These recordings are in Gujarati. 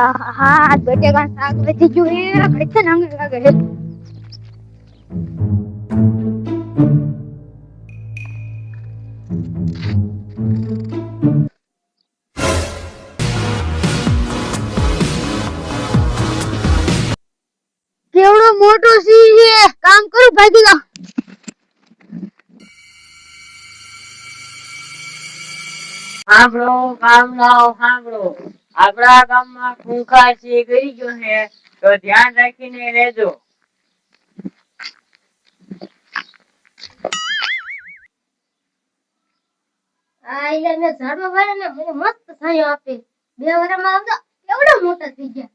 હા આજ બટેકા શાક વધી ગયું હે ઘડીક ને આંગળ લાગે હે કેવડો મોટો સિંહ છે કામ કરો ભાગી જાઓ સાંભળો ગામડાઓ સાંભળો આપણા ગામમાં ખૂંખાર સિંહ ગઈ ગયો છે તો ધ્યાન રાખીને રહેજો. આ ile મે ઝાડવા વાળા ને મને મસ્ત છાંયો આપે બે વર્ષમાં આવતો કેવડો મોટા થઈ ગયા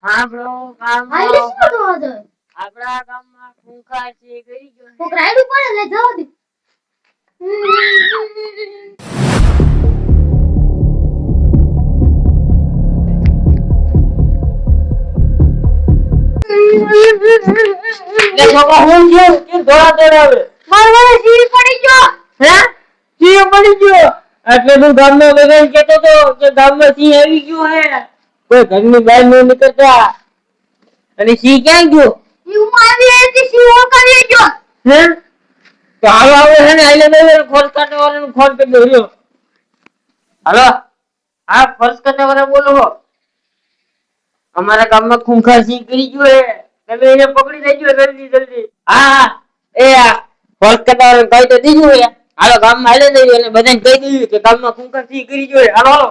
સાંભળો આile ગામડાઓ શું કરવા દે આપણા ગામમાં ખૂંખાર સિંહ ગઈ ગયો છે. કોક રાયડું પડે લે જવા દે લે છોકરા હું થયું કે દોડા દોડાવે મારો સિંહ પડી ગયો હે સિંહ પડી ગયો એટલે તું ગામમાં બધાને કહેતો તો કે ગામમાં સિંહ આવી ગયો હે કોઈ ઘરની બહાર ન નીકળતા અને સિંહ ક્યાં ગયો હું આવી હતી સિંહ ઓળખાવી ગયો હે તો હાલો આવે છે ને આઈને મેલે ખોલ કાઢવાનું ફોન કરી દો લ્યો હાલો હા ફર્સ્ટ કરતા વાળા બોલો હો અમારા ગામમાં ખૂંખાર સિંહ કરી ગયો હે તમે એને પકડી લેજો જલ્દી જલ્દી હા હા એ આ ફર્સ્ટ કરતા વાળાને કહી તો દીધું હે હાલો ગામમાં હાલે જઈએ અને બધાને કહી દઈએ કે ગામમાં ખૂંખાર સિંહ કરી ગયો હે હાલો હાલો